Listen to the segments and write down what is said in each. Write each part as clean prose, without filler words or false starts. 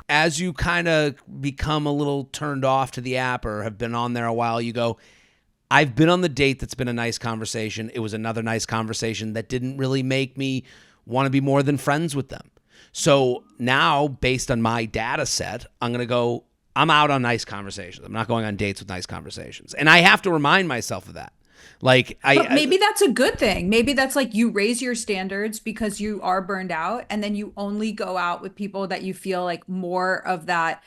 as you kind of become a little turned off to the app or have been on there a while, you go, I've been on the date that's been a nice conversation. It was another nice conversation that didn't really make me want to be more than friends with them. So now, based on my data set, I'm going to go, I'm out on nice conversations. I'm not going on dates with nice conversations. And I have to remind myself of that. But maybe that's a good thing. Maybe that's like you raise your standards because you are burned out, and then you only go out with people that you feel like more of that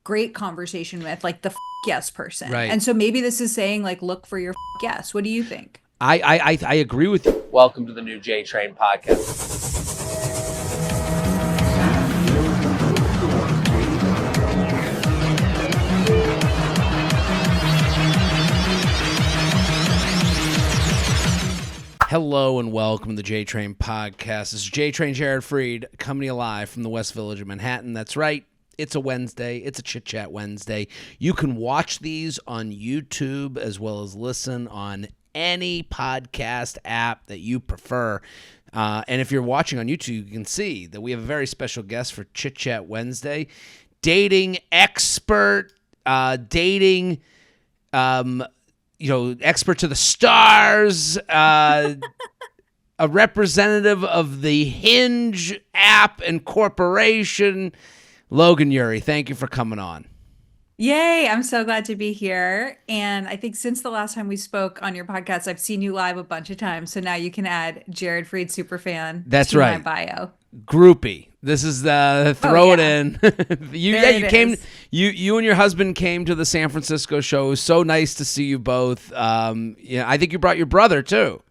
great conversation with, like the yes person. Right. And so maybe this is saying like, look for your yes. What do you think? I agree with you. Welcome to the new JTrain podcast. Hello and welcome to the JTrain podcast. This is JTrain Jared Freid coming to you live from the West Village of Manhattan. That's right. It's a Wednesday. It's a Chit Chat Wednesday. You can watch these on YouTube as well as listen on any podcast app that you prefer. And if you're watching on YouTube, you can see that we have a very special guest for Chit Chat Wednesday. Dating expert, expert to the stars, a representative of the Hinge app and corporation, Logan Ury. Thank you for coming on. Yay, I'm so glad to be here. And I think since the last time we spoke on your podcast, I've seen you live a bunch of times. So now you can add Jared Freid superfan That's to right. my bio. Groupie. This is throw it in. You is. You and your husband came to the San Francisco show. It was so nice to see you both. I think you brought your brother too.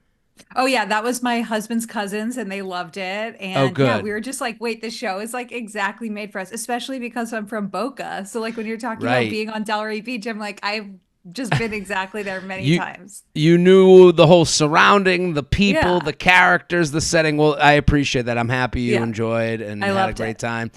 Oh yeah, that was my husband's cousins and they loved it. And Oh, good. yeah, we were just like, wait, the show is like exactly made for us, especially because I'm from Boca. So like when you're talking Right. about being on Delray Beach, I'm like, I've just been exactly there many times. You knew the whole surrounding, the people, Yeah. the characters, the setting. Well, I appreciate that. I'm happy you Yeah. enjoyed and I had a loved great it. time.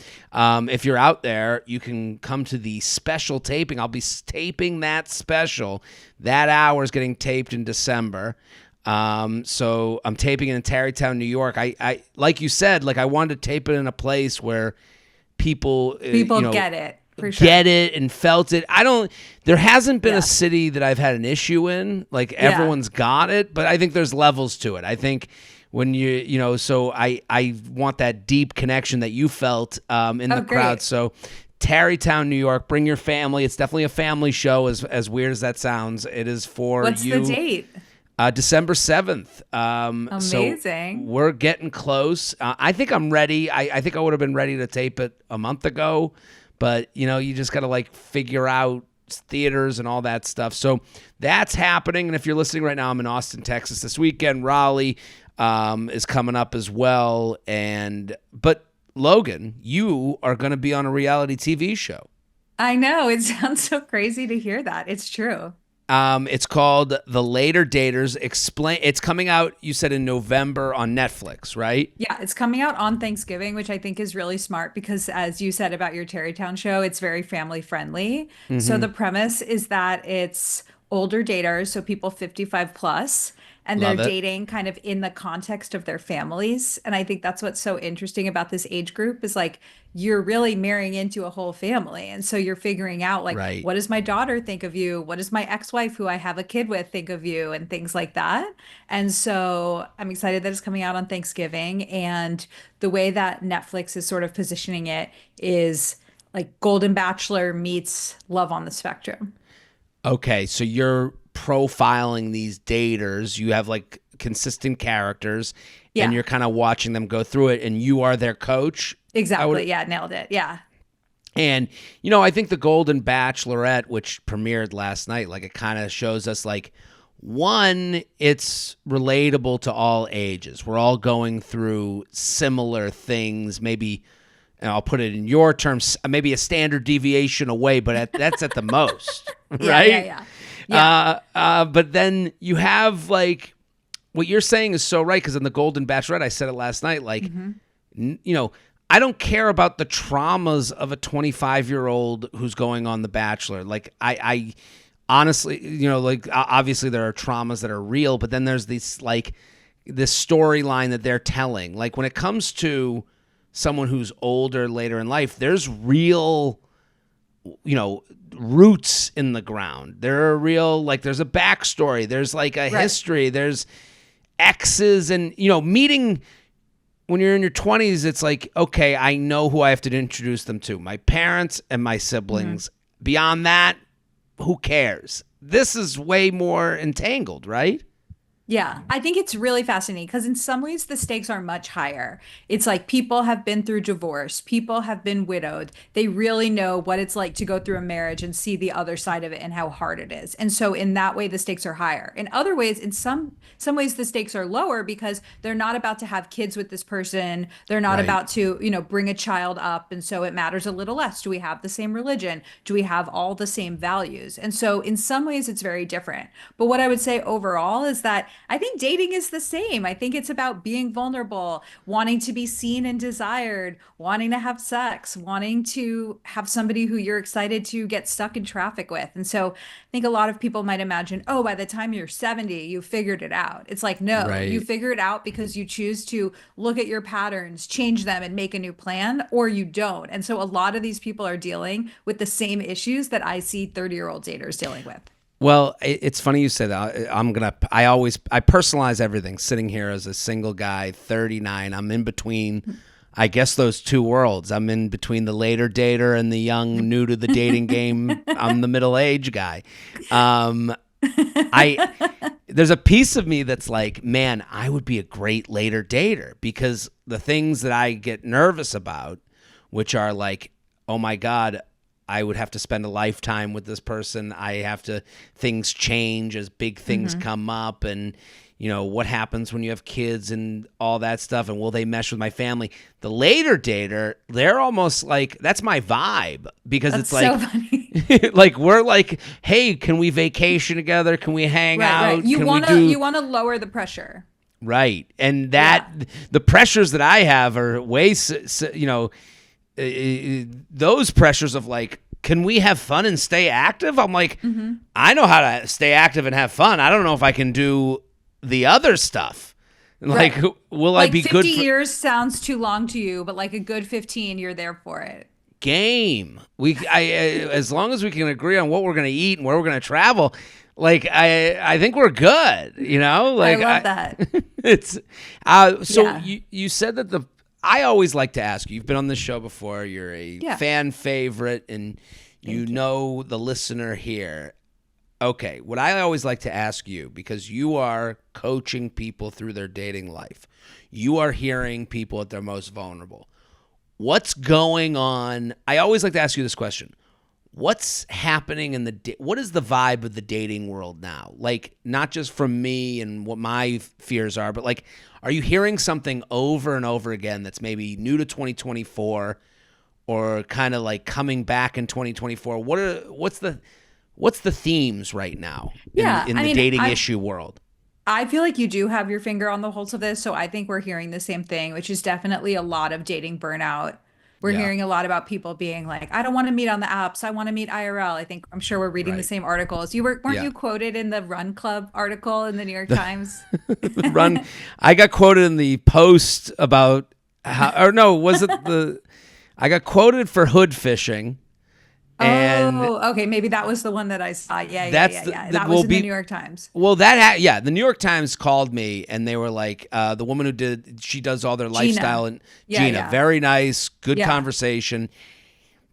If you're out there, you can come to the special taping. I'll be taping that special. That hour is getting taped in December. So I'm taping it in Tarrytown, New York. I like you said, like I wanted to tape it in a place where people Get it. For sure. get it and felt it. There hasn't been Yeah. a city that I've had an issue in. Like everyone's got it, but I think there's levels to it. I think when so I want that deep connection that you felt in the crowd. Great. So Tarrytown, New York, bring your family. It's definitely a family show, as weird as that sounds. It is for What's you. the date? December 7th. Amazing. So we're getting close. I think I'm ready. I think I would have been ready to tape it a month ago, but you just got to like figure out theaters and all that stuff. So that's happening. And if you're listening right now, I'm in Austin, Texas this weekend. Raleigh is coming up as well. But Logan, you are going to be on a reality TV show. I know. It sounds so crazy to hear that. It's true. It's called The Later Daters. It's coming out, you said, in November on Netflix, right? Yeah, it's coming out on Thanksgiving, which I think is really smart because, as you said about your Tarrytown show, it's very family friendly. So the premise is that it's older daters, so people 55 plus, and Love they're it. dating kind of in the context of their families. And I think that's what's so interesting about this age group is like you're really marrying into a whole family. And so you're figuring out like, Right. what does my daughter think of you? What does my ex-wife who I have a kid with think of you? And things like that. And so I'm excited that it's coming out on Thanksgiving. And the way that Netflix is sort of positioning it is like Golden Bachelor meets Love on the Spectrum. Okay, so you're profiling these daters. You have like consistent characters, Yeah. and you're kind of watching them go through it, and you are their coach. Exactly. Yeah, nailed it. Yeah. And, I think the Golden Bachelorette, which premiered last night, like it kind of shows us like, one, it's relatable to all ages. We're all going through similar things, maybe, and I'll put it in your terms, maybe a standard deviation away, but that's at the most, right? Yeah. But then you have like, what you're saying is so right, because in the Golden Bachelorette, I said it last night, like, I don't care about the traumas of a 25-year-old who's going on The Bachelor. Like, I honestly, like, obviously there are traumas that are real, but then there's this storyline that they're telling. Like, when it comes to someone who's older later in life, there's real, roots in the ground. There are real, like, there's a backstory. There's like a history. There's exes and, meeting when you're in your 20s, it's like, okay, I know who I have to introduce them to, my parents and my siblings. Mm-hmm. Beyond that, who cares? This is way more entangled, right? Yeah, I think it's really fascinating because in some ways the stakes are much higher. It's like people have been through divorce, people have been widowed. They really know what it's like to go through a marriage and see the other side of it and how hard it is. And so in that way the stakes are higher. In other ways, in some ways the stakes are lower because they're not about to have kids with this person. They're not about to, bring a child up, and so it matters a little less. Do we have the same religion? Do we have all the same values? And so in some ways it's very different. But what I would say overall is that I think dating is the same. I think it's about being vulnerable, wanting to be seen and desired, wanting to have sex, wanting to have somebody who you're excited to get stuck in traffic with. And so I think a lot of people might imagine, oh, by the time you're 70, you figured it out. It's like, no, you figure it out because you choose to look at your patterns, change them, and make a new plan, or you don't. And so a lot of these people are dealing with the same issues that I see 30-year-old daters dealing with. Well, it's funny you say that. I personalize everything. Sitting here as a single guy, 39, I'm in between, I guess, those two worlds. I'm in between the later dater and the young, new to the dating game. I'm the middle-aged guy. There's a piece of me that's like, man, I would be a great later dater, because the things that I get nervous about, which are like, oh my God, I would have to spend a lifetime with this person. Things change as big things come up, and, what happens when you have kids and all that stuff, and will they mesh with my family? The later dater, they're almost like, that's my vibe, because it's like, so funny. Like, we're like, hey, can we vacation together? Can we hang out? Right. You want to lower the pressure. Right. And the pressures that I have are way, those pressures of like, can we have fun and stay active? I'm like, I know how to stay active and have fun. I don't know if I can do the other stuff. Like, will I be good? 50 years sounds too long to you, but like a good 15, you're there for it. Game. As long as we can agree on what we're going to eat and where we're going to travel, like, I think we're good. Like, I love that. It's you said that I always like to ask you. You've been on this show before. You're a fan favorite, and you know the listener here. Okay, what I always like to ask you, because you are coaching people through their dating life, you are hearing people at their most vulnerable. What's going on? I always like to ask you this question. What's happening what is the vibe of the dating world now? Like, not just from me and what my fears are, but like, are you hearing something over and over again that's maybe new to 2024, or kind of like coming back in 2024? What's the themes right now in the dating issue world? I feel like you do have your finger on the pulse of this. So I think we're hearing the same thing, which is definitely a lot of dating burnout. We're hearing a lot about people being like, I don't want to meet on the apps. I want to meet IRL. I'm sure we're reading the same articles. Weren't you quoted in the Run Club article in the New York Times? I got quoted in the Post about I got quoted for hood fishing. And okay. Maybe that was the one that I saw. Yeah. That was in the New York Times. Well, the New York Times called me, and they were like, the woman she does all their lifestyle, and Gina, very nice, good conversation.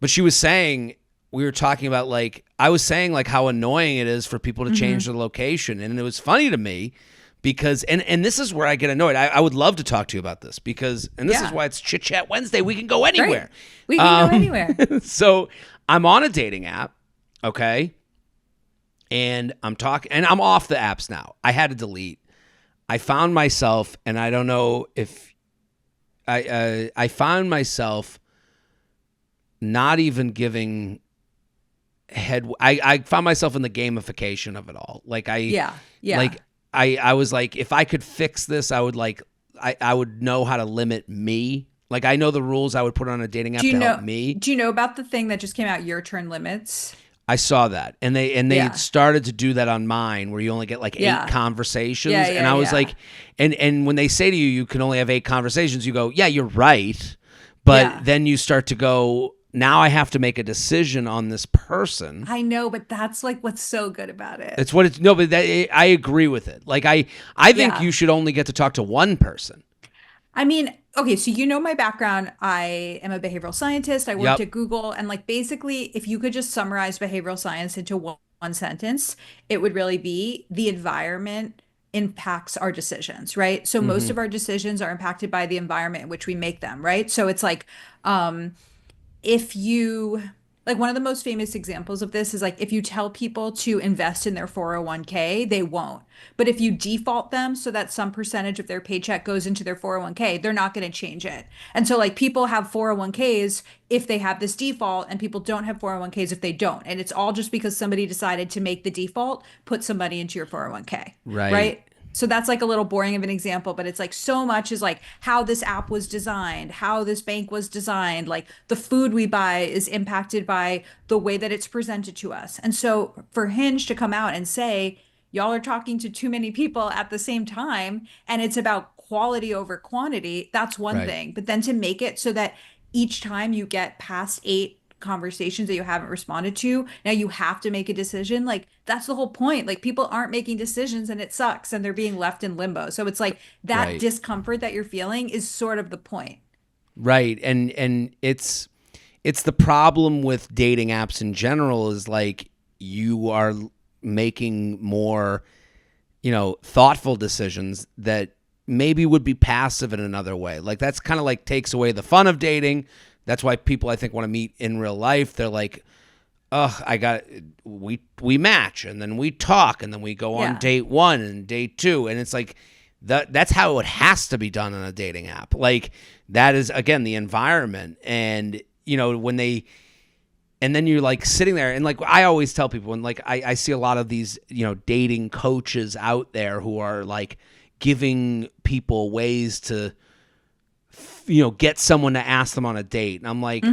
But she was saying, we were talking about, like, I was saying like how annoying it is for people to change their location. And it was funny to me because, and this is where I get annoyed. I would love to talk to you about this because, and this is why it's Chit Chat Wednesday. We can go anywhere. Right. We can go anywhere. So I'm on a dating app, okay? And I'm off the apps now. I had to delete. I found myself, and I don't know if I found myself not even giving I found myself in the gamification of it all. Like I was like, if I could fix this, I would know how to limit me. Like, I know the rules I would put on a dating app to help me. Do you know about the thing that just came out, Your Turn Limits? I saw that. And they started to do that on mine, where you only get like 8 conversations. I was like, and when they say to you, you can only have 8 conversations, you go, yeah, you're right. But Yeah. then you start to go, now I have to make a decision on this person. I know, but that's like what's so good about it. It's what it's no, but I agree with it. Like I think Yeah. you should only get to talk to one person. I mean, okay, so you know my background. I am a behavioral scientist. I worked Yep. at Google. And like basically, if you could just summarize behavioral science into one sentence, it would really be the environment impacts our decisions, right? So most Mm-hmm. of our decisions are impacted by the environment in which we make them, right? So it's like, if you like one of the most famous examples of this is like if you tell people to invest in their 401k, they won't. But if you default them so that some percentage of their paycheck goes into their 401k, they're not going to change it. And so like people have 401ks if they have this default and people don't have 401ks if they don't. And it's all just because somebody decided to make the default put some money into your 401k, Right. right? So that's like a little boring of an example, but it's like so much is like how this app was designed, how this bank was designed, like the food we buy is impacted by the way that it's presented to us. And so for Hinge to come out and say, y'all are talking to too many people at the same time, and it's about quality over quantity, that's one Right. thing. But then to make it so that each time you get past 8 conversations that you haven't responded to, now you have to make a decision. Like that's the whole point. Like people aren't making decisions and it sucks and they're being left in limbo. So it's like that Right. discomfort that you're feeling is sort of the point. Right. And it's the problem with dating apps in general is like you are making more, thoughtful decisions that maybe would be passive in another way. Like that's kind of like takes away the fun of dating. That's why people I think want to meet in real life. They're like, "Ugh, we match and then we talk and then we go on Yeah. date 1 and date 2." And it's like that's how it has to be done on a dating app. Like that is again the environment. And when they and then you're like sitting there and like I always tell people, and like I see a lot of these dating coaches out there who are like giving people ways to get someone to ask them on a date. And I'm like,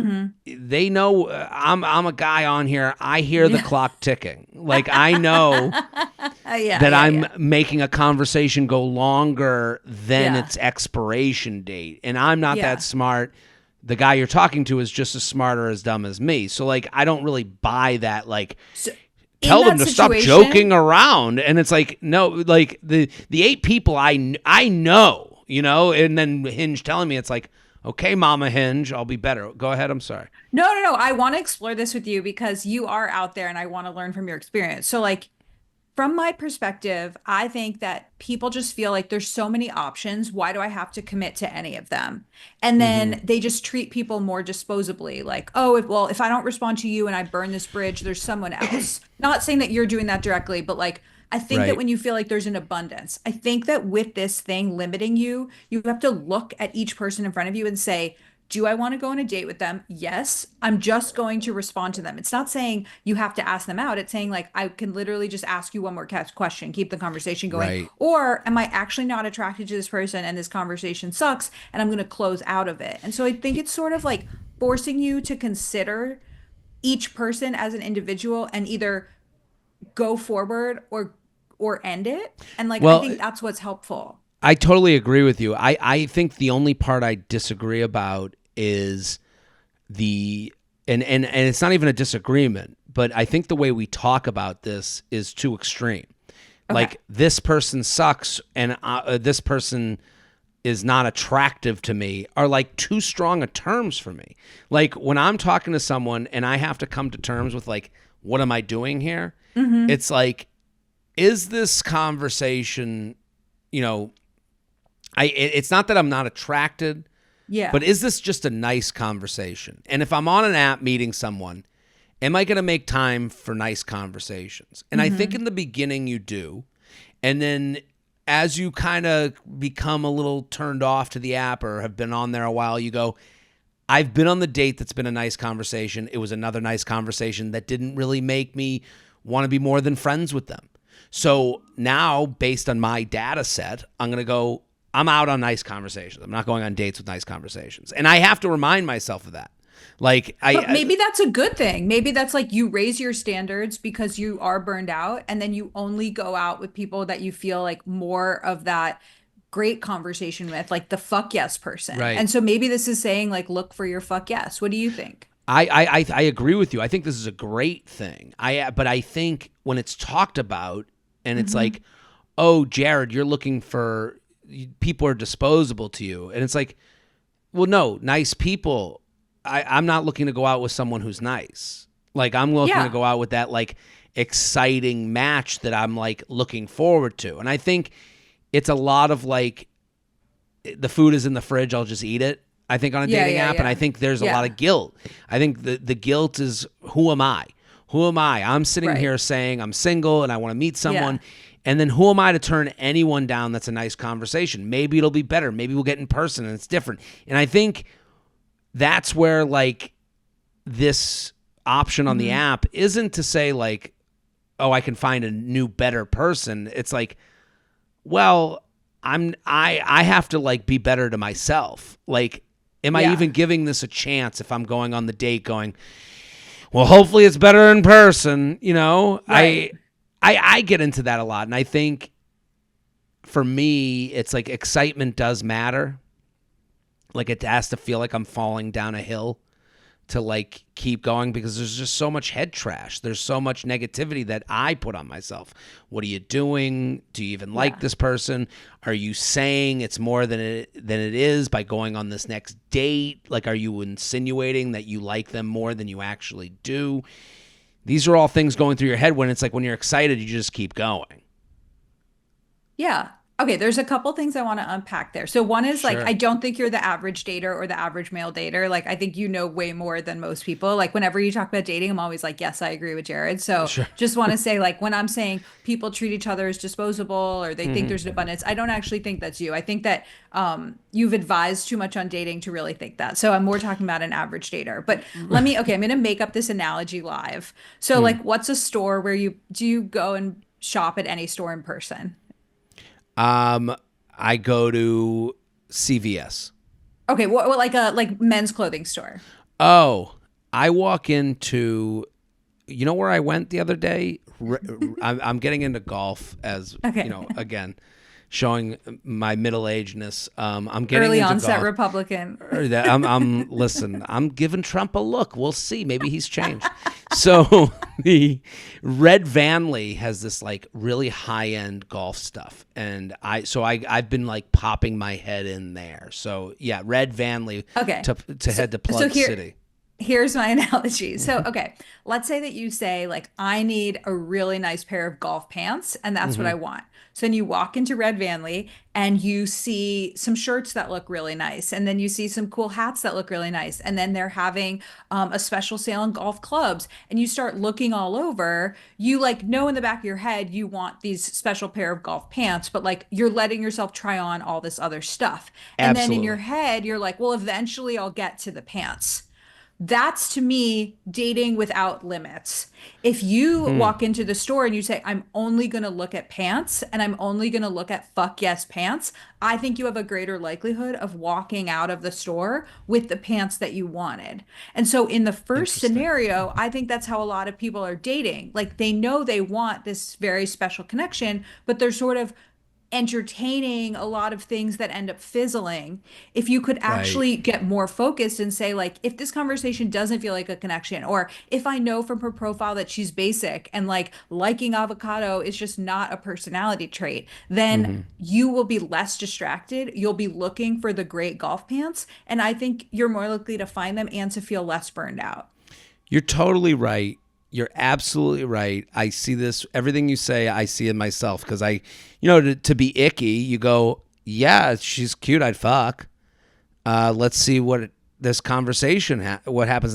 they know I'm a guy on here. I hear the clock ticking. Like I know Yeah. that Yeah. I'm Yeah. making a conversation go longer than Yeah. its expiration date. And I'm not Yeah. that smart. The guy you're talking to is just as smart or as dumb as me. So like I don't really buy that like So in tell them that to stop situation, joking around. And it's like no, like the 8 people I know, and then Hinge telling me it's like, okay, Mama Hinge, I'll be better. Go ahead. I'm sorry. no, no, no. I want to explore this with you because you are out there and I want to learn from your experience. So, like, from my perspective, I think that people just feel like there's so many options. Why do I have to commit to any of them? And Mm-hmm. then they just treat people more disposably, like, oh, if I don't respond to you and I burn this bridge, there's someone else. Not saying that you're doing that directly, but like, I think that Right. when you feel like there's an abundance, I think that with this thing limiting you, you have to look at each person in front of you and say, do I want to go on a date with them? Yes. I'm just going to respond to them. It's not saying you have to ask them out. It's saying, like, I can literally just ask you one more question, keep the conversation going. Right. Or am I actually not attracted to this person and this conversation sucks and I'm going to close out of it? And so I think it's sort of like forcing you to consider each person as an individual and either go forward or end it. And like I Well, think that's what's helpful. I totally agree with you. I think the only part I disagree about is the and it's not even a disagreement, but I think the way we talk about this is too extreme. Okay. Like this person sucks and this person is not attractive to me are like too strong a terms for me. Like when I'm talking to someone and I have to come to terms with like, what am I doing here? It's like, is this conversation, it's not that I'm not attracted, Yeah. but is this just a nice conversation? And if I'm on an app meeting someone, am I going to make time for nice conversations? And I think in the beginning you do. And then as you kind of become a little turned off to the app or have been on there a while, you go, I've been on the date that's been a nice conversation. It was another nice conversation that didn't really make me want to be more than friends with them. So now, based on my data set, I'm going to go, I'm out on nice conversations. I'm not going on dates with nice conversations. And I have to remind myself of that. Like But maybe that's a good thing. Maybe that's like you raise your standards because you are burned out and then you only go out with people that you feel like more of that great conversation with, like the fuck yes person. Right. And so maybe this is saying like, look for your fuck yes. What do you think? I agree with you. I think this is a great thing. But I think when it's talked about and it's like, oh, Jared, you're looking for people are disposable to you, and it's like, well, no, nice people. I'm not looking to go out with someone who's nice. Like I'm looking to Yeah. go out with that like exciting match that I'm like looking forward to, and I think it's a lot of like the food is in the fridge, I'll just eat it. I think on a Yeah, dating yeah, app, and yeah. I think there's a lot Yeah. of guilt. I think the guilt is who am I? Who am I? I'm sitting Right. here saying I'm single and I want to meet Yeah. someone, and then who am I to turn anyone down that's a nice conversation? Maybe it'll be better. Maybe we'll get in person and it's different. And I think that's where like this option on the Hmm. app isn't to say like, oh, I can find a new better person. It's like, well, I have to like be better to myself. Like, am I Yeah. even giving this a chance if I'm going on the date going, well, hopefully it's better in person, you know? Right. I get into that a lot, and I think for me it's like excitement does matter. Like it has to feel like I'm falling down a hill to like keep going, because there's just so much head trash. There's so much negativity that I put on myself. What are you doing? Do you even like Yeah. this person? Are you saying it's more than it is by going on this next date? Like, are you insinuating that you like them more than you actually do? These are all things going through your head when it's like when you're excited, you just keep going. Yeah. Okay, there's a couple things I want to unpack there. So one is like, Sure. I don't think you're the average dater or the average male dater. Like, I think you know way more than most people. Like, whenever you talk about dating, I'm always like, yes, I agree with Jared. So Sure. just want to say, like, when I'm saying people treat each other as disposable or they think there's an abundance, I don't actually think that's you. I think that you've advised too much on dating to really think that. So I'm more talking about an average dater. But okay, I'm going to make up this analogy live. So, like, what's a store where do you go and shop at any store in person? Um, I go to CVS. Okay, what like a like men's clothing store. Oh, I walk into, you know where I went the other day? I'm getting into golf as, you Okay. know, again, showing my middle-agedness. I'm getting Early into onset golf. Republican. Listen, I'm giving Trump a look. We'll see. Maybe he's changed. So the Red Vanley has this like really high end golf stuff, and I've been like popping my head in there. So yeah, Red Vanley Okay. to head to So Plug City. here's my analogy. So, okay, let's say that you say, like, I need a really nice pair of golf pants, and that's what I want. So then you walk into Red Vanley and you see some shirts that look really nice, and then you see some cool hats that look really nice, and then they're having a special sale on golf clubs, and you start looking all over. You like know in the back of your head you want these special pair of golf pants, but like you're letting yourself try on all this other stuff, and then in your Absolutely. head you're like, well, eventually I'll get to the pants. That's to me dating without limits. If you walk into the store and you say, I'm only going to look at pants and I'm only going to look at fuck yes pants, I think you have a greater likelihood of walking out of the store with the pants that you wanted. And so, in the first Interesting. scenario, I think that's how a lot of people are dating. Like they know they want this very special connection, but they're sort of entertaining a lot of things that end up fizzling. If you could Right. actually get more focused and say, like, if this conversation doesn't feel like a connection, or if I know from her profile that she's basic and like liking avocado is just not a personality trait, then you will be less distracted. You'll be looking for the great golf pants. And I think you're more likely to find them and to feel less burned out. You're totally right. You're absolutely right. I see this, everything you say, I see in myself because to be icky, you go, yeah, she's cute. I'd fuck. Let's see what happens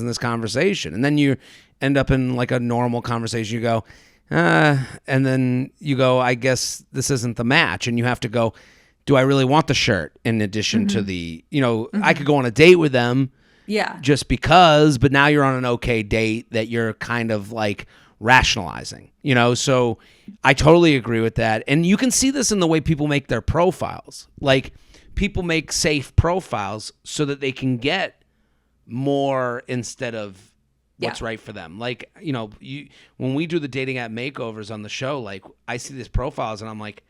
in this conversation. And then you end up in like a normal conversation. You go, and then you go, I guess this isn't the match. And you have to go, do I really want the shirt in addition to I could go on a date with them Yeah. just because, but now you're on an okay date that you're kind of like rationalizing, so I totally agree with that. And you can see this in the way people make their profiles. Like people make safe profiles so that they can get more instead of Yeah. what's right for them. Like, when we do the dating app makeovers on the show, like I see these profiles and I'm like,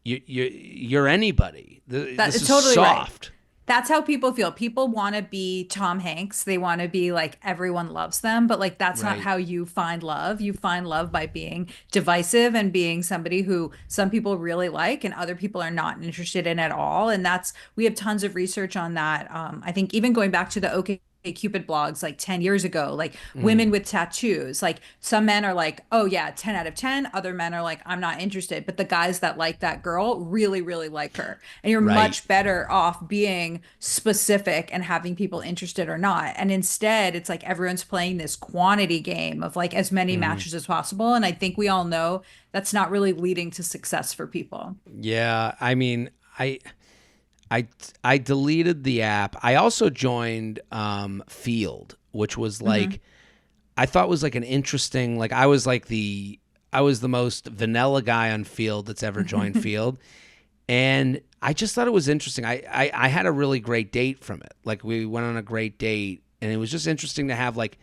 you're anybody. That This is is totally right. soft. That's how people feel. People want to be Tom Hanks. They want to be like everyone loves them, but like that's not Right. how you find love. You find love by being divisive and being somebody who some people really like and other people are not interested in at all. And that's we have tons of research on that. I think even going back to the OK Cupid blogs like 10 years ago, like Mm, women with tattoos, like some men are like, oh yeah, 10 out of 10. Other men are like, I'm not interested. But the guys that like that girl really, really like her. And you're right. much better off being specific and having people interested or not. And instead, it's like everyone's playing this quantity game of like as many Mm. matches as possible. And I think we all know that's not really leading to success for people. Yeah. I mean, I I deleted the app. I also joined Field, which was Hmm. like I thought was like an interesting like I was the most vanilla guy on Field that's ever joined Field. And I just thought it was interesting. I had a really great date from it. Like we went on a great date and it was just interesting to have like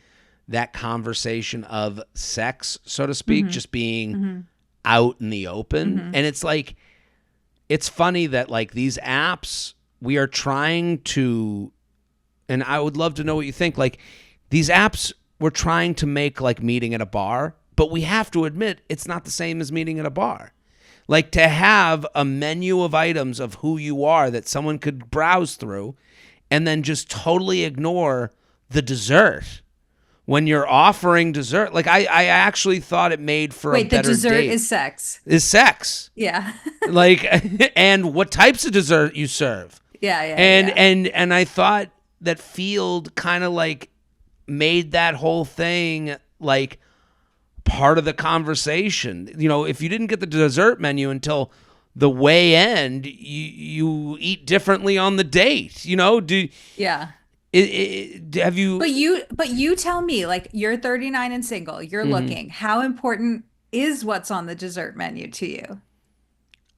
that conversation of sex, so to speak, Hmm. just being Hmm. out in the open. Hmm. And it's like it's funny that like these apps we are trying to and I would love to know what you think like these apps we're trying to make like meeting at a bar, but we have to admit it's not the same as meeting at a bar. Like to have a menu of items of who you are that someone could browse through and then just totally ignore the dessert when you're offering dessert. Like I actually thought it made for a Wait, the better dessert date is sex. is sex. Yeah. Like and what types of dessert you serve. Yeah, yeah, And yeah. and I thought that Field kind of like made that whole thing like part of the conversation. You know, if you didn't get the dessert menu until the way end, you eat differently on the date. You know, Yeah. have you? But you tell me, like you're 39 and single, you're Mhm. looking. How important is what's on the dessert menu to you?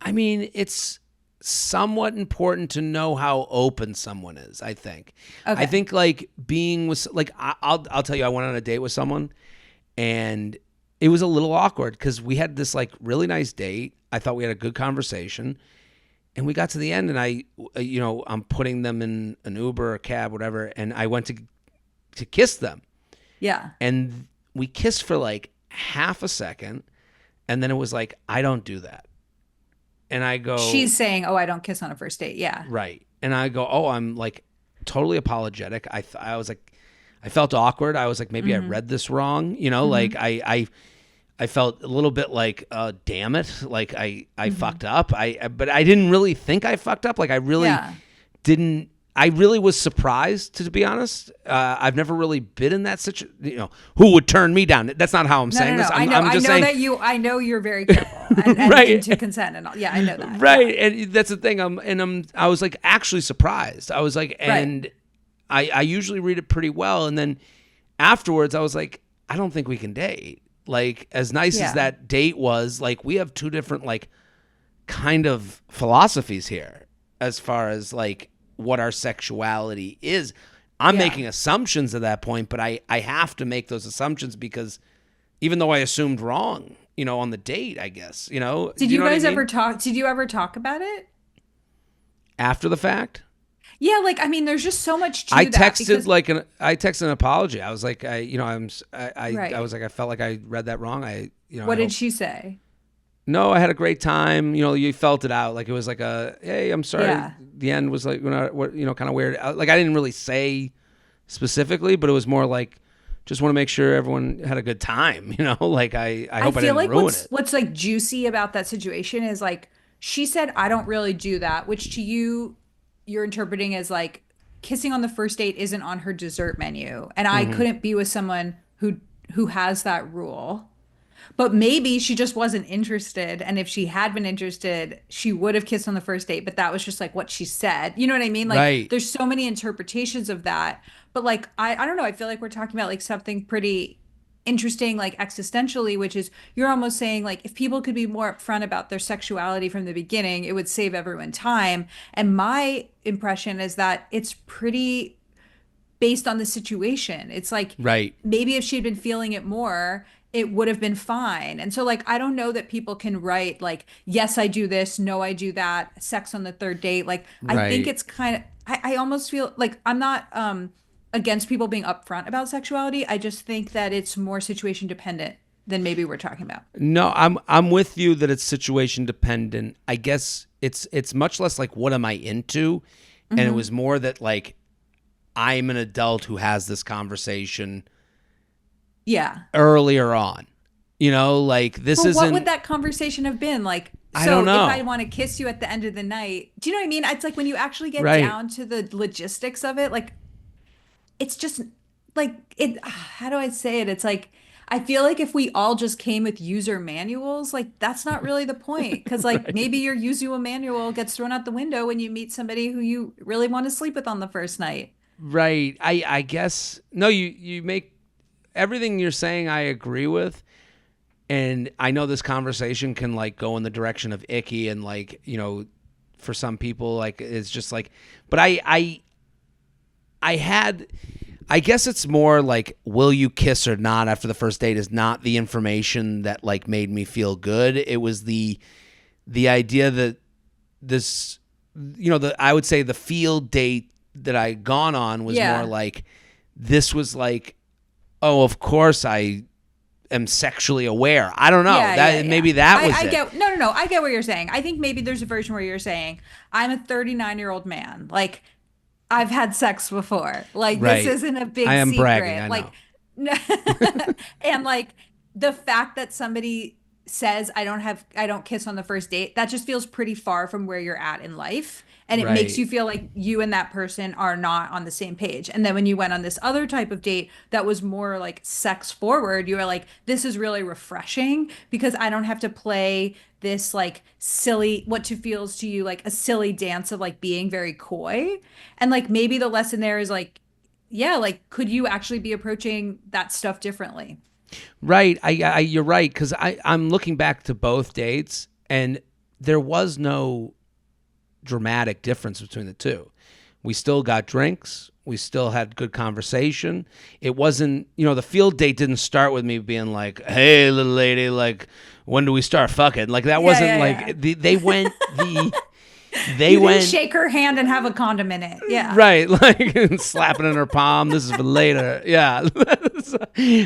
I mean, it's somewhat important to know how open someone is. I Okay. think like being with like I'll tell you, I went on a date with someone and it was a little awkward because we had this like really nice date. I thought we had a good conversation, and we got to the end, and I'm putting them in an Uber or a cab, whatever, and I went to kiss them, Yeah. and we kissed for like half a second, and then it was like I don't do that, and I go She's saying, "Oh, I don't kiss on a first date." Yeah. right, and I go oh I'm like totally apologetic. I was like I felt awkward. I was like maybe I Hmm. read this wrong, like Hmm. I felt a little bit like, damn it, like I Hmm. fucked up. But I didn't really think I fucked up. Like I really Yeah. didn't. I really was surprised, to be honest. I've never really been in that situation. Who would turn me down? That's not how I'm No, no, saying no. this. I know. I'm I just know saying, that I know you're very careful and right, into consent and all. Yeah, I know that. Yeah. right. And that's the thing. I was like actually surprised. I was like, Right. and I usually read it pretty well, and then afterwards I was like, I don't think we can date. Like as nice as Yeah. that date was, like we have two different like kind of philosophies here as far as like what our sexuality is. I'm Yeah. making assumptions at that point, but I have to make those assumptions because even though I assumed wrong, on the date, I guess, do Did you you know what I guys ever mean? talk? Did you ever talk about it? After the fact, Yeah, like I mean, there's just so much to that because I texted an apology. I was like, I right. was like, I felt like I read that wrong. I What did hope. she say? No, I had a great time. You felt it out. Like it was like hey, I'm sorry. Yeah. The end was like, kind of weird. Like I didn't really say specifically, but it was more like, just want to make sure everyone had a good time. Like I I hope I feel didn't like ruin what's it. what's like juicy about that situation is like she said I don't really do that, which to you you're interpreting as like kissing on the first date isn't on her dessert menu. And I Hmm. couldn't be with someone who has that rule. But maybe she just wasn't interested. And if she had been interested, she would have kissed on the first date. But that was just like what she said. You know what I mean? Like Right. there's so many interpretations of that. But like I don't know, I feel like we're talking about like something pretty interesting, like existentially, which is you're almost saying like if people could be more upfront about their sexuality from the beginning, it would save everyone time. And my impression is that it's pretty based on the situation. It's like Right. maybe if she'd been feeling it more, it would have been fine. And so like I don't know that people can write like, yes, I do this, no, I do that, sex on the third date. Like I think Right. it's kind of I almost feel like I'm not against people being upfront about sexuality. I just think that it's more situation dependent than maybe we're talking about. No, I'm with you that it's situation dependent. I guess it's much less like what am I into, and it Hmm. was more that like I'm an adult who has this conversation Yeah. earlier on. Like this But what would isn't. that conversation have been? Like, I don't so if I know. want to kiss you at the end of the night, do you know what I mean? It's like when you actually get Right. down to the logistics of it, like it's just like it how do I say it? It's like I feel like if we all just came with user manuals, like that's not really the point. Because like Right. maybe your user manual gets thrown out the window when you meet somebody who you really want to sleep with on the first night. Right. I guess no. You make everything you're saying. I agree with. And I know this conversation can like go in the direction of icky and like, for some people like it's just like, but I had, I guess it's more like will you kiss or not after the first date is not the information that like made me feel good. It was the idea that this, I would say the field date that I had gone on was more Yeah. like this was like, oh, of course I am sexually aware. I don't know. Yeah, yeah, That yeah. maybe that was I it. get no, no, no. I get what you're saying. I think maybe there's a version where you're saying, I'm a 39-year-old man. Like, I've had sex before. Like, this Right. isn't a I big am bragging, secret. I Like, know. and like the fact that somebody says, I don't kiss on the first date, that just feels pretty far from where you're at in life. And it makes Right. you feel like you and that person are not on the same page. And then when you went on this other type of date that was more like sex forward, you were like, this is really refreshing because I don't have to play this like silly, what to feels to you like a silly dance of like being very coy. And like maybe the lesson there is like, yeah, like could you actually be approaching that stuff differently? Right. You're right. Cause I'm looking back to both dates and there was no dramatic difference between the two. We still got drinks. We still had good conversation. It wasn't, the field date didn't start with me being like, "Hey, little lady, like, when do we start fucking?" Like that Yeah, wasn't yeah, like yeah. they You didn't went shake her hand and have a condom in it. Yeah. right, like slapping in her palm. This is for later. Yeah.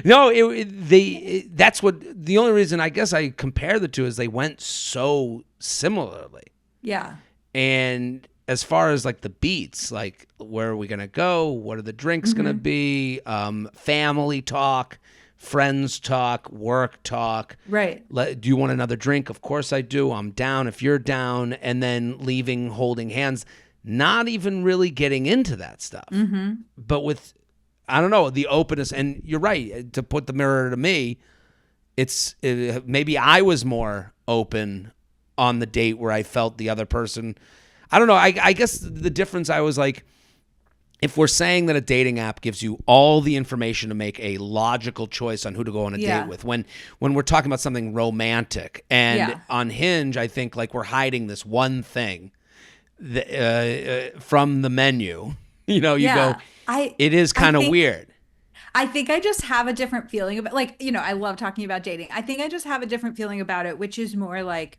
No, that's what the only reason I guess I compare the two is they went so similarly. Yeah. And as far as like the beats, like where are we gonna go? What are the drinks gonna Hmm. be? Family talk, friends talk, work talk. Right. Do you want another drink? Of course I do. I'm down if you're down. And then leaving, holding hands, not even really getting into that stuff. Hmm. But with, I don't know, the openness. And you're right. To put the mirror to me, maybe I was more open on the date where I felt the other person. I don't know. I guess the difference I was like, if we're saying that a dating app gives you all the information to make a logical choice on who to go on a date Yeah. with, when we're talking about something romantic and Yeah. on Hinge, I think like we're hiding this one thing from the menu. You go, Yeah. I it is I kind of think weird. I think I just have a different feeling about like, I love talking about dating. I think I just have a different feeling about it, which is more like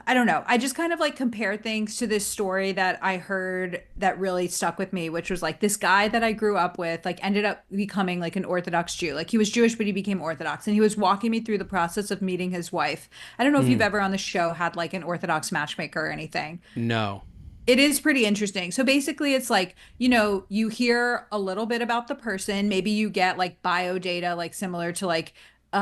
I don't know. I just kind of like compare things to this story that I heard that really stuck with me, which was like this guy that I grew up with, like ended up becoming like an Orthodox Jew. Like he was Jewish, but he became Orthodox. And he was walking me through the process of meeting his wife. I don't know if you've Mm, ever on the show had like an Orthodox matchmaker or anything. no. It is pretty interesting. So basically, it's like, you hear a little bit about the person. Maybe you get like bio data, like similar to like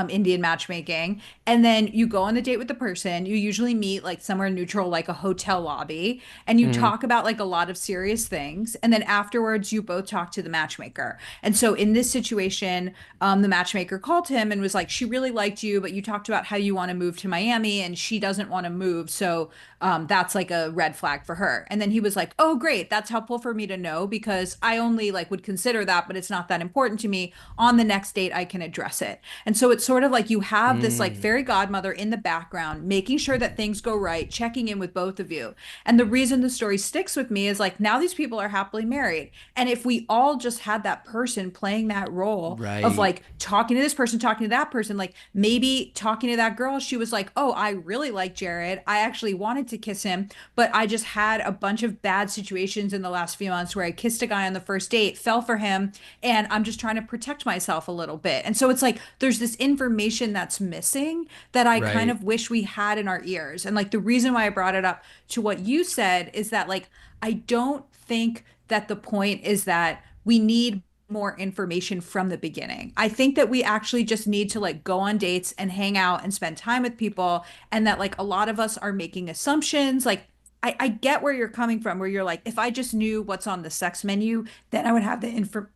Indian matchmaking. And then you go on the date with the person. You usually meet like somewhere neutral, like a hotel lobby, and you Mm, talk about like a lot of serious things. And then afterwards, you both talk to the matchmaker. And so in this situation, the matchmaker called him and was like, she really liked you, but you talked about how you want to move to Miami and she doesn't want to move. So that's like a red flag for her. And then he was like, oh, great. That's helpful for me to know because I only like would consider that, but it's not that important to me. On the next date, I can address it. And so it it's sort of like you have this like fairy godmother in the background, making sure that things go right, checking in with both of you. And the reason the story sticks with me is like now these people are happily married. And if we all just had that person playing that role of Right. like talking to this person, talking to that person, like maybe talking to that girl, she was like, oh, I really like Jared. I actually wanted to kiss him, but I just had a bunch of bad situations in the last few months where I kissed a guy on the first date, fell for him, and I'm just trying to protect myself a little bit. And so it's like there's this information that's missing that I kind Right. of wish we had in our ears. And like the reason why I brought it up to what you said is that like I don't think that the point is that we need more information from the beginning. I think that we actually just need to like go on dates and hang out and spend time with people, and that like a lot of us are making assumptions. Like I get where you're coming from, where you're like, if I just knew what's on the sex menu, then I would have the info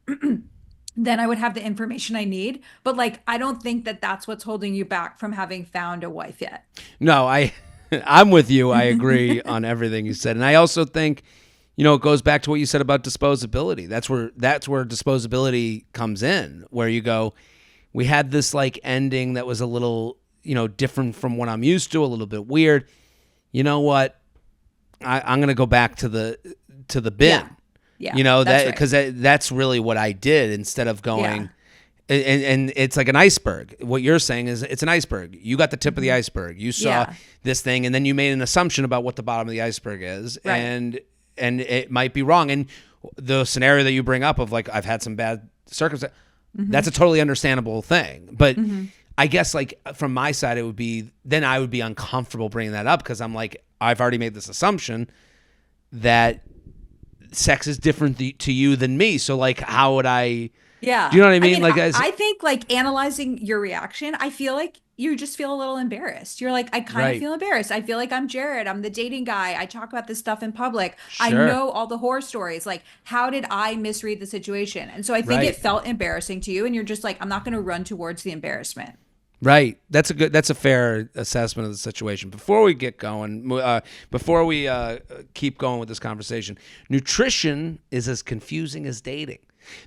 then I would have the information I need. But like, I don't think that that's what's holding you back from having found a wife yet. No, I'm with you. I agree on everything you said. And I also think, it goes back to what you said about disposability. That's where disposability comes in, where you go, we had this like ending that was a little, different from what I'm used to, a little bit weird. You know what? I'm going to go back to the bin. Yeah. Yeah. That right. because that's really what I did instead of going. Yeah. And it's like an iceberg. What you're saying is it's an iceberg. You got the tip of the iceberg. You saw this thing, and then you made an assumption about what the bottom of the iceberg is, Right. and it might be wrong. And the scenario that you bring up of like I've had some bad circumstances, that's a totally understandable thing. But I guess like from my side, it would be then I would be uncomfortable bringing that up because I'm like I've already made this assumption that sex is different to you than me. So like, how would I? Yeah. Do you know what I mean? I think like analyzing your reaction, I feel like you just feel a little embarrassed. You're like, I kind of feel embarrassed. I feel like I'm Jared. I'm the dating guy. I talk about this stuff in public. I Sure. know all the horror stories. Like, how did I misread the situation? And so I think it felt embarrassing to you. And you're just like, I'm not going to run towards the embarrassment. Right. That's a fair assessment of the situation. Before we get going, before we keep going with this conversation, nutrition is as confusing as dating.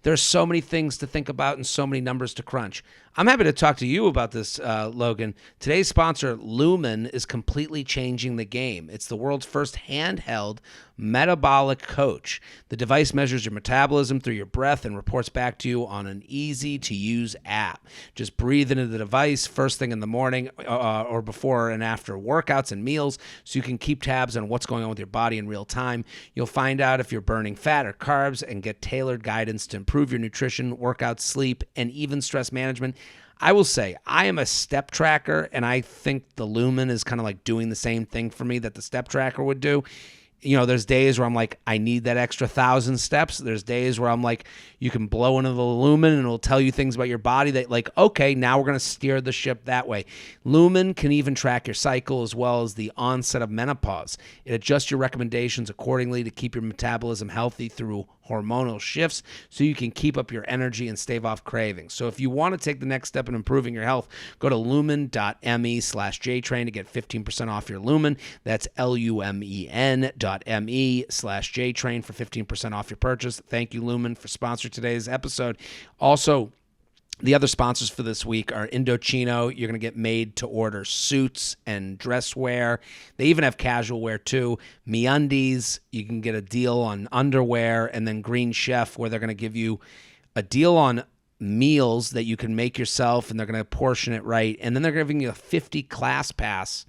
There are so many things to think about and so many numbers to crunch. I'm happy to talk to you about this, Logan. Today's sponsor, Lumen, is completely changing the game. It's the world's first handheld metabolic coach. The device measures your metabolism through your breath and reports back to you on an easy-to-use app. Just breathe into the device first thing in the morning or before and after workouts and meals so you can keep tabs on what's going on with your body in real time. You'll find out if you're burning fat or carbs and get tailored guidance to improve your nutrition, workout, sleep, and even stress management. I will say I am a step tracker, and I think the Lumen is kind of like doing the same thing for me that the step tracker would do. There's days where I'm like, I need that extra 1,000 steps. There's days where I'm like, you can blow into the Lumen and it'll tell you things about your body that like, okay, now we're going to steer the ship that way. Lumen can even track your cycle as well as the onset of menopause. It adjusts your recommendations accordingly to keep your metabolism healthy through hormonal shifts so you can keep up your energy and stave off cravings. So if you want to take the next step in improving your health, go to lumen.me/JTrain to get 15% off your Lumen. That's lumen.me/JTrain for 15% off your purchase. Thank you, Lumen, for sponsoring today's episode. Also, the other sponsors for this week are Indochino. You're going to get made to order suits and dress wear. They even have casual wear too. MeUndies, you can get a deal on underwear. And then Green Chef, where they're going to give you a deal on meals that you can make yourself, and they're going to portion it right. And then they're giving you a 50 class pass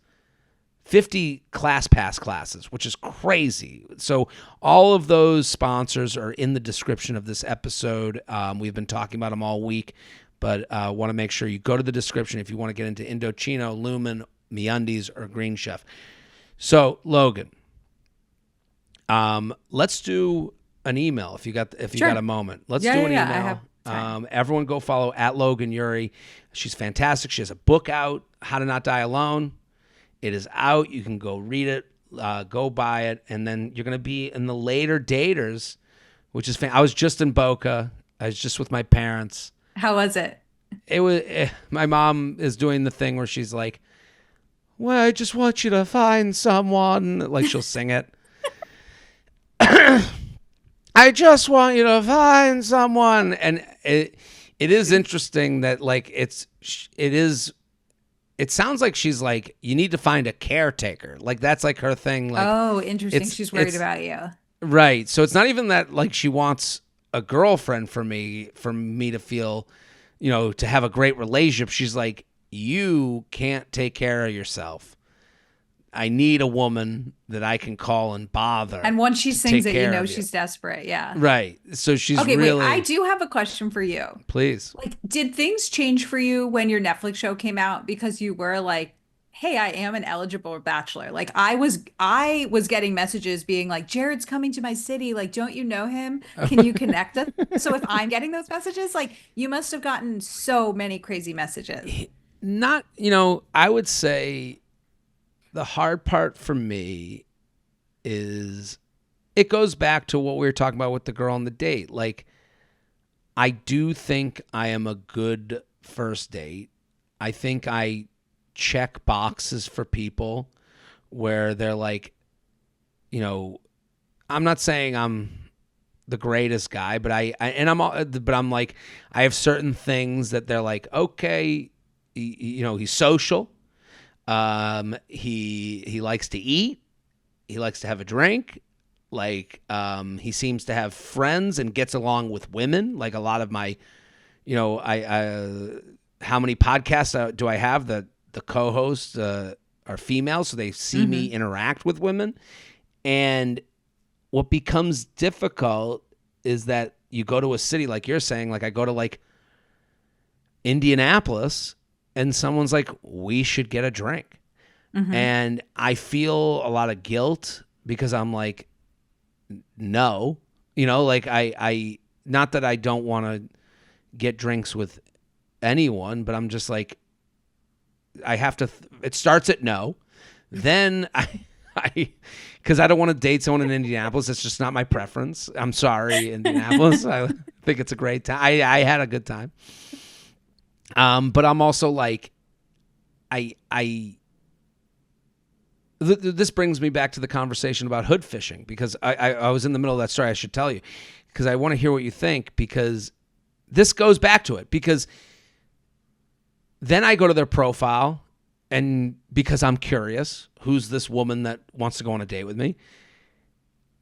classes, which is crazy. So all of those sponsors are in the description of this episode. We've been talking about them all week, but want to make sure you go to the description if you want to get into Indochino, Lumen, MeUndies, or Green Chef. So Logan, let's do an email if you got a moment. Let's do an email. I have time. Everyone go follow at Logan Ury. She's fantastic. She has a book out, How to Not Die Alone. It is out. You can go read it, go buy it, and then you're going to be in the later daters, which is I was just in Boca. I was just with my parents. How was it? My mom is doing the thing where she's like, well, I just want you to find someone. Like she'll sing it. I just want you to find someone. And It is interesting that like it is. It sounds like she's like, you need to find a caretaker. Like that's like her thing. Like Oh, interesting. She's worried it's about you. right. So it's not even that like she wants a girlfriend for me to feel, to have a great relationship. She's like, you can't take care of yourself. I need a woman that I can call and bother. And once she to sings take it, care of she's desperate. Yeah. right. So she's Okay, wait. I really do have a question for you. please. Like, did things change for you when your Netflix show came out because you were like, "Hey, I am an eligible bachelor." Like I was getting messages being like, "Jared's coming to my city. Like, don't you know him? Can you connect us?" So if I'm getting those messages, like you must have gotten so many crazy messages. Not, I would say the hard part for me is it goes back to what we were talking about with the girl on the date. Like, I do think I am a good first date. I think I check boxes for people where they're like, I'm not saying I'm the greatest guy, but I'm like, I have certain things that they're like, okay, he's social. He likes to eat. He likes to have a drink. Like, he seems to have friends and gets along with women. Like a lot of my, how many podcasts do I have that the co-hosts are female, so they see me interact with women. And what becomes difficult is that you go to a city like you're saying, like I go to like Indianapolis, and someone's like, we should get a drink. And I feel a lot of guilt because I'm like, no, like I not that I don't want to get drinks with anyone, but I'm just like, I have to, it starts at no. Then because I don't want to date someone in Indianapolis. It's just not my preference. I'm sorry, Indianapolis. I think it's a great time. I had a good time. But I'm also like, this brings me back to the conversation about hood fishing, because I was in the middle of that story. I should tell you, because I want to hear what you think, because this goes back to it. Because then I go to their profile, and because I'm curious, who's this woman that wants to go on a date with me?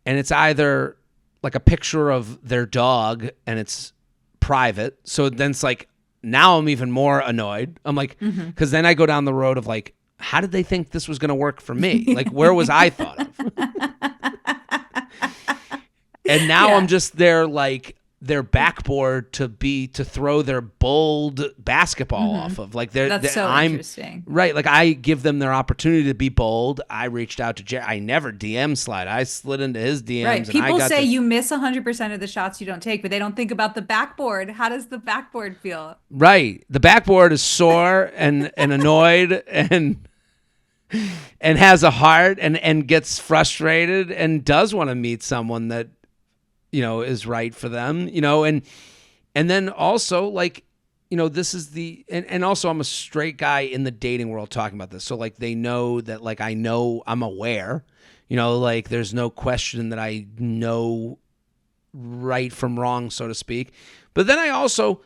And it's either like a picture of their dog and it's private. So then it's like, now I'm even more annoyed. I'm like, because then I go down the road of like, how did they think this was going to work for me? Like, where was I thought of? And now I'm just their backboard to throw their bold basketball off of. Like That's so interesting. Right. Like I give them their opportunity to be bold. I reached out to Jerry. I never DM slide. I slid into his DMs. Right. And People say you miss 100% of the shots you don't take, but they don't think about the backboard. How does the backboard feel? Right. The backboard is sore and annoyed and has a heart and gets frustrated and does want to meet someone that, is right for them, and then also like, this is and also I'm a straight guy in the dating world talking about this. So like, they know that like, I know I'm aware, like there's no question that I know right from wrong, so to speak. But then I also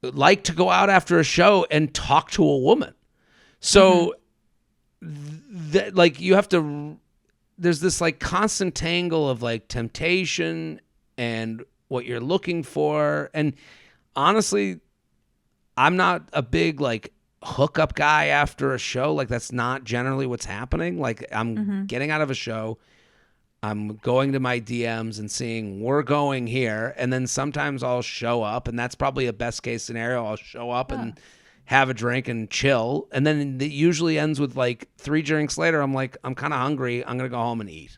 like to go out after a show and talk to a woman. So that like, you have to, there's this like constant tangle of like temptation and what you're looking for. And honestly, I'm not a big like hookup guy after a show. Like that's not generally what's happening. Like I'm getting out of a show, I'm going to my DMs and seeing we're going here. And then sometimes I'll show up, and that's probably a best case scenario. I'll show up and have a drink and chill. And then it usually ends with like 3 drinks later. I'm like, I'm kind of hungry. I'm going to go home and eat.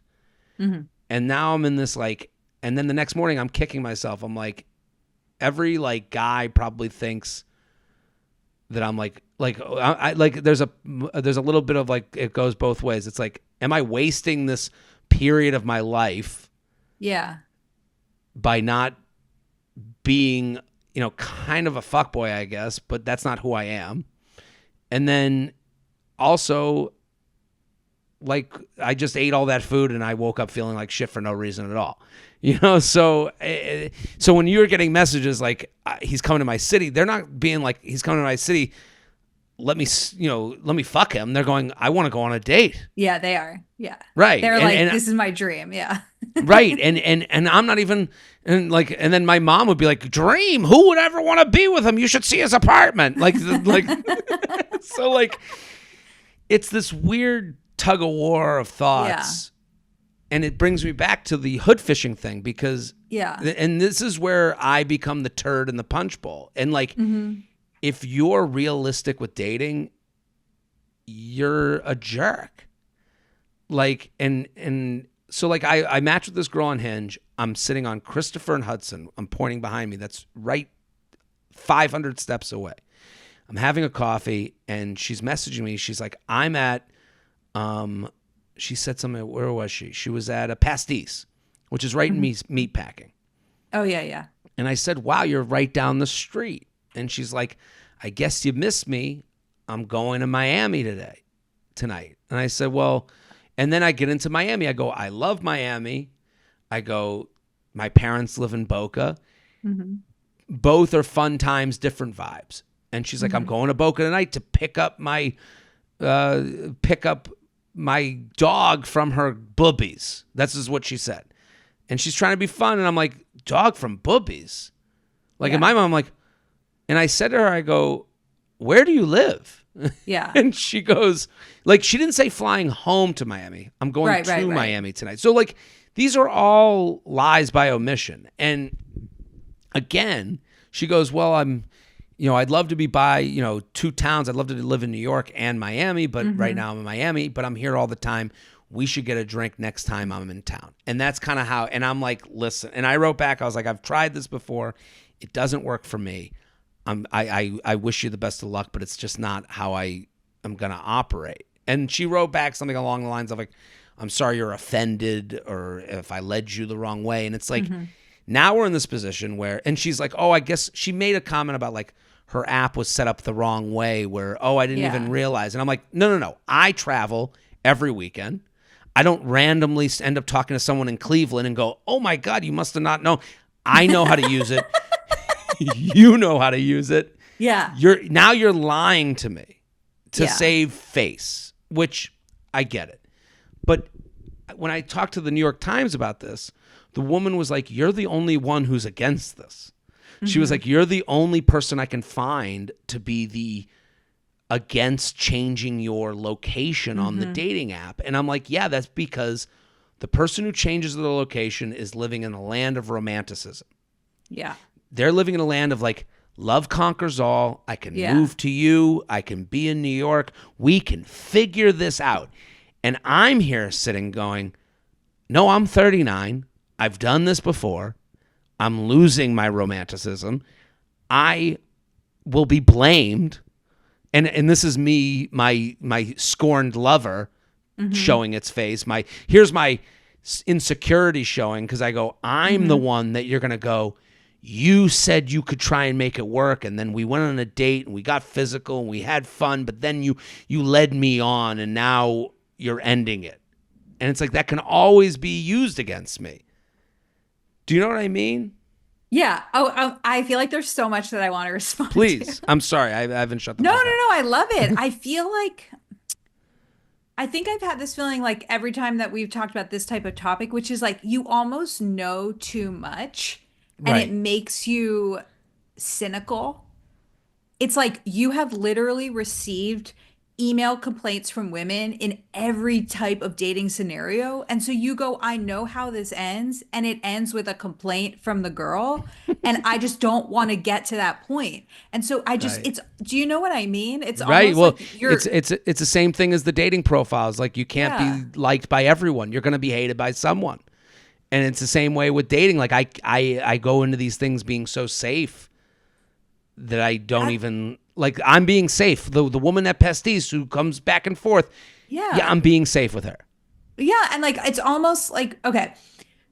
And now I'm in this like, and then the next morning I'm kicking myself. I'm like, every like guy probably thinks that I'm like I like, there's a little bit of like, it goes both ways. It's like, am I wasting this period of my life? Yeah. By not being, kind of a fuckboy, I guess, but that's not who I am. And then also, like, I just ate all that food and I woke up feeling like shit for no reason at all. So when you're getting messages like he's coming to my city, they're not being like he's coming to my city. Let me fuck him. They're going, I want to go on a date. Yeah, they are. Yeah. Right. They're like, this is my dream. Yeah. Right. And I'm not even, and then my mom would be like, dream? Who would ever want to be with him? You should see his apartment. So like, it's this weird tug of war of thoughts. And it brings me back to the hood fishing thing because, and this is where I become the turd in the punch bowl. And like, if you're realistic with dating, you're a jerk. Like, and so like I matched with this girl on Hinge. I'm sitting on Christopher and Hudson. I'm pointing behind me. That's right 500 steps away. I'm having a coffee and she's messaging me. She's like, I'm at, she said something, where was she? She was at a Pastis, which is right in meat packing. Oh, yeah, yeah. And I said, wow, you're right down the street. And she's like, I guess you missed me. I'm going to Miami tonight. And I said, well, and then I get into Miami. I go, I love Miami. I go, my parents live in Boca. Both are fun times, different vibes. And she's like, I'm going to Boca tonight to pick up my dog from her boobies. This is what she said. And she's trying to be fun. And I'm like, dog from boobies? Like in my mind, I'm like, and I said to her, I go, where do you live? Yeah. And she goes, like, she didn't say flying home to Miami. I'm going to Miami tonight. So like, these are all lies by omission. And again, she goes, well, I'd love to be by, two towns. I'd love to live in New York and Miami, but right now I'm in Miami, but I'm here all the time. We should get a drink next time I'm in town. And that's kind of how, and I'm like, listen, and I wrote back, I was like, I've tried this before. It doesn't work for me. I wish you the best of luck, but it's just not how I am going to operate. And she wrote back something along the lines of like, I'm sorry you're offended or if I led you the wrong way. And it's like, now we're in this position where, and she's like, oh, I guess she made a comment about like her app was set up the wrong way where, oh, I didn't even realize. And I'm like, no. I travel every weekend. I don't randomly end up talking to someone in Cleveland and go, oh my God, you must have not known. I know how to use it. You know how to use it. Yeah. You're lying to me to save face, which I get it. But when I talked to the New York Times about this, the woman was like, you're the only one who's against this. She was like, you're the only person I can find to be the against changing your location on the dating app. And I'm like, yeah, that's because the person who changes the location is living in a land of romanticism. Yeah. They're living in a land of like, love conquers all. I can move to you. I can be in New York. We can figure this out. And I'm here sitting going, no, I'm 39. I've done this before. I'm losing my romanticism. I will be blamed. And this is me, my scorned lover showing its face. Here's my insecurity showing because I go, I'm the one that you're going to go, you said you could try and make it work, and then we went on a date, and we got physical, and we had fun, but then you led me on, and now you're ending it. And it's like that can always be used against me. Do you know what I mean? Yeah. I feel like there's so much that I want to respond Please. to. I'm sorry. I haven't shut the No, fuck no, up. no. I love it. I think I've had this feeling like every time that we've talked about this type of topic, which is like you almost know too much and it makes you cynical. It's like you have literally received email complaints from women in every type of dating scenario. And so you go, I know how this ends. And it ends with a complaint from the girl. And I just don't want to get to that point. And so do you know what I mean? It's right. Well, like you're, it's the same thing as the dating profiles. Like you can't be liked by everyone. You're going to be hated by someone. And it's the same way with dating. Like I go into these things being so safe that I don't even like. I'm being safe. The woman at Pastis who comes back and forth. Yeah, I'm being safe with her. Yeah, and like it's almost like okay,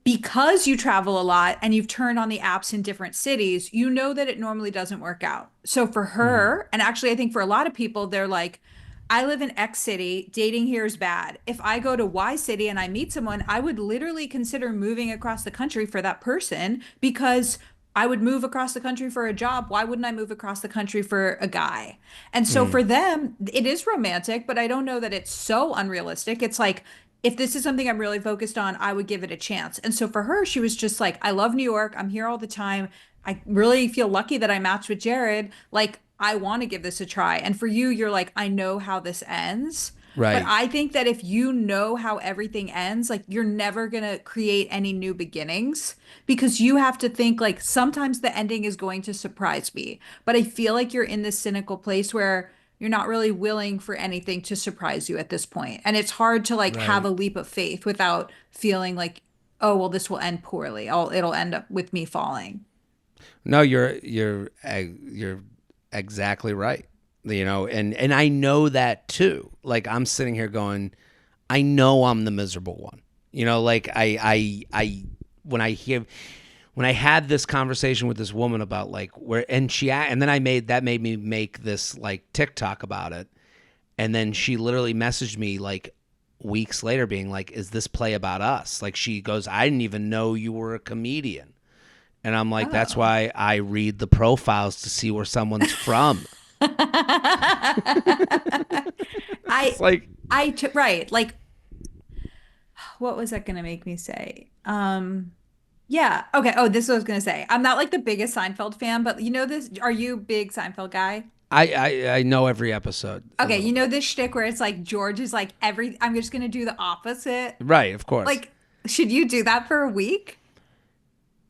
because you travel a lot and you've turned on the apps in different cities, you know that it normally doesn't work out. So for her, and actually I think for a lot of people, they're like, I live in X city, dating here is bad. If I go to Y city and I meet someone, I would literally consider moving across the country for that person because I would move across the country for a job. Why wouldn't I move across the country for a guy? And so Mm, for them, it is romantic, but I don't know that it's so unrealistic. It's like, if this is something I'm really focused on, I would give it a chance. And so for her, she was just like, I love New York. I'm here all the time. I really feel lucky that I matched with Jared. Like, I want to give this a try. And for you, you're like, I know how this ends. But right. I think that if you know how everything ends, like you're never going to create any new beginnings because you have to think like sometimes the ending is going to surprise me. But I feel like you're in this cynical place where you're not really willing for anything to surprise you at this point. And it's hard to like have Right. a leap of faith without feeling like, oh, well, this will end poorly. It'll end up with me falling. No, you're exactly right. You know, and I know that too. Like I'm sitting here going, I know I'm the miserable one. You know, like I when I hear when I had this conversation with this woman about like where and then I made me make this like TikTok about it. And then she literally messaged me like weeks later being like, is this play about us? Like she goes, I didn't even know you were a comedian. And I'm like, that's Oh. why I read the profiles to see where someone's from. I It's like, right. Like, what was that gonna make me say? Yeah. Okay. Oh, this is what I was gonna say. I'm not like the biggest Seinfeld fan, but you know this, are you a big Seinfeld guy? I know every episode a Okay, little you know bit. this shtick where it's like George is like I'm just gonna do the opposite. Right, of course. Like, should you do that for a week?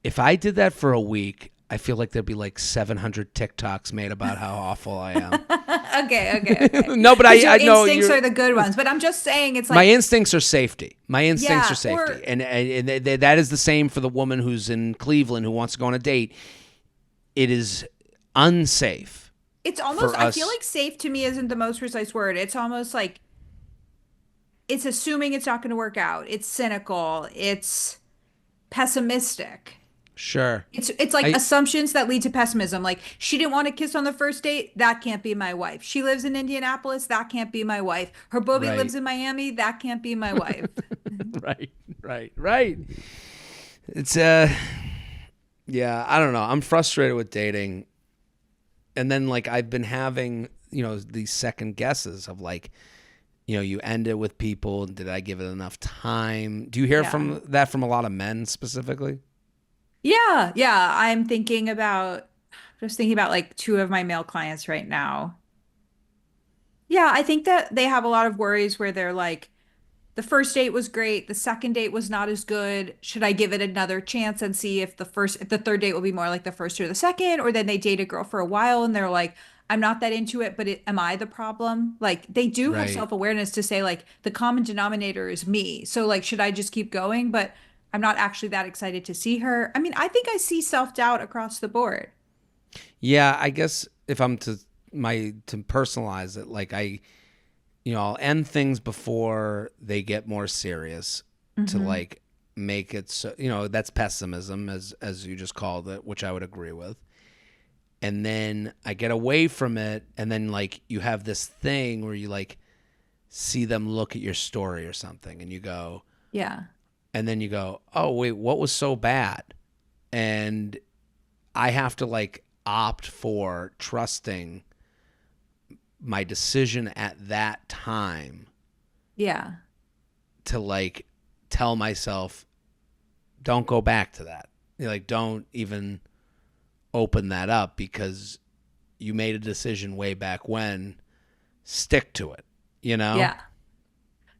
If I did that for a week, I feel like there'd be like 700 TikToks made about how awful I am. Okay, okay, okay. No, but Because your I know instincts you're. are the good ones. But I'm just saying it's My like, instincts are safety. My instincts are yeah, safety, or and that is the same for the woman who's in Cleveland who wants to go on a date. It is unsafe it's almost, for I feel us. like safe to me isn't the most precise word. It's almost like it's assuming it's not going to work out. It's cynical. It's pessimistic. Sure, It's like I assumptions that lead to pessimism. Like she didn't want to kiss on the first date. That can't be my wife. She lives in Indianapolis. That can't be my wife. Her Bobby right, lives in Miami. That can't be my wife. right, right. It's yeah. I don't know. I'm frustrated with dating, and then like I've been having these second guesses of like you end it with people. Did I give it enough time? Do you hear Yeah. from that from a lot of men specifically? Yeah. Yeah. Just thinking about like two of my male clients right now. Yeah. I think that they have a lot of worries where they're like, the first date was great. The second date was not as good. Should I give it another chance and see if the third date will be more like the first or the second? Or then they date a girl for a while and they're like, I'm not that into it, but am I the problem? Like they do have Right. self-awareness to say like the common denominator is me. So like, should I just keep going? But I'm not actually that excited to see her. I mean, I think I see self-doubt across the board. Yeah, I guess if I'm to personalize it, like I'll end things before they get more serious to Hmm. like make it so that's pessimism as you just called it, which I would agree with. And then I get away from it, and then like you have this thing where you like see them look at your story or something, and you go, Yeah. and then you go, oh wait, what was so bad? And I have to like opt for trusting my decision at that time Yeah. to like tell myself, don't go back to that. Like, don't even open that up because you made a decision way back when. Stick to it, you know? Yeah.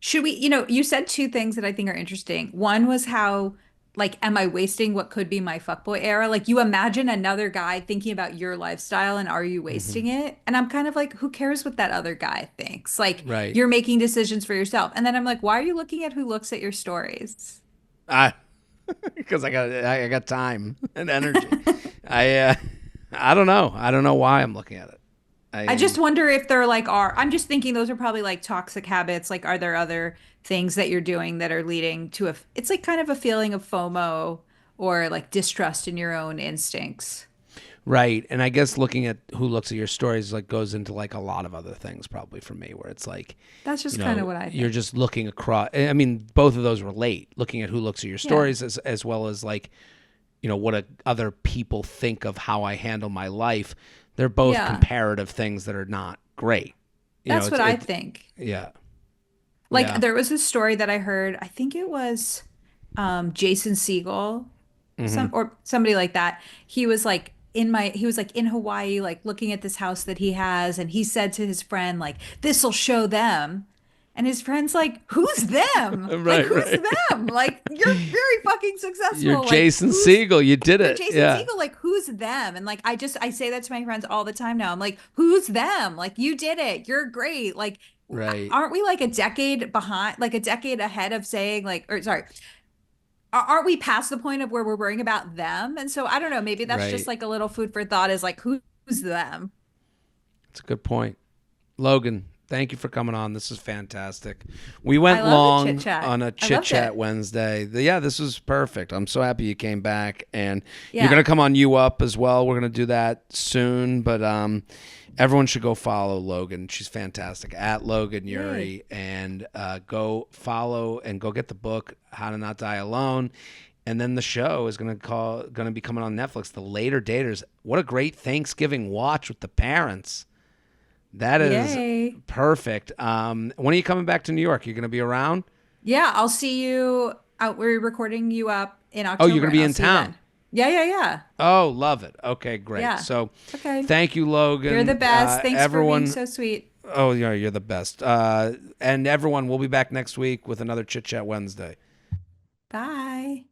Should we, you said two things that I think are interesting. One was how, like, am I wasting what could be my fuckboy era? Like, you imagine another guy thinking about your lifestyle and are you Hmm. wasting it? And I'm kind of like, who cares what that other guy thinks? Like, Right. you're making decisions for yourself. And then I'm like, why are you looking at who looks at your stories? I because I got time and energy. I I don't know. I don't know why I'm looking at it. I just I wonder if they're like, I'm just thinking those are probably like toxic habits. Like, are there other things that you're doing that are leading to it's like kind of a feeling of FOMO or like distrust in your own instincts? Right. And I guess looking at who looks at your stories like goes into like a lot of other things probably for me where it's like, That's just kind of what I you're think. just looking across. I mean, both of those relate. Looking at who looks at your Yeah. stories as well as like, what other people think of how I handle my life. They're both Yeah. comparative things that are not great. That's what I It think. yeah. Like Yeah. there was a story that I heard, I think it was Jason Segel, Hmm. or somebody like that. He was like in Hawaii, like looking at this house that he has, and he said to his friend, like, this'll show them. And his friend's like, who's them? Like, Right, who's right. them? Like, you're very fucking You're successful. Like, Jason Segel. You did you're it. Jason Yeah. Segel, like who's them? And like I say that to my friends all the time now. I'm like, who's them? Like you did it. You're great. Like Right. aren't we like a decade behind, like a decade ahead of saying like, or sorry, aren't we past the point of where we're worrying about them? And so I don't know, maybe that's just Right. like a little food for thought is like who's them? It's a good point. Logan, thank you for coming on. This is fantastic. We went I love the chit long chat. on a I Chit loved Chat it. Wednesday. Yeah, this was perfect. I'm so happy you came back, and you're Yeah. gonna come on You Up as well. We're gonna do that soon, but everyone should go follow Logan. She's fantastic at Logan Yay. Ury, and go follow and go get the book How to Not Die Alone. And then the show is gonna be coming on Netflix. The Later Daters. What a great Thanksgiving watch with the parents. That is Yay. perfect. When are you coming back to New York? You're going to be around? Yeah, I'll see you out. We're recording you up in Oh, you're October going to and be I'll in see you town. then. Yeah, yeah, yeah. Oh, love it. Okay, great. Yeah. So Okay. thank you, You're the Logan. best. Thanks for being Everyone. so sweet. Oh, yeah, you're the best. And everyone, we'll be back next week with another Chit Chat Wednesday. Bye.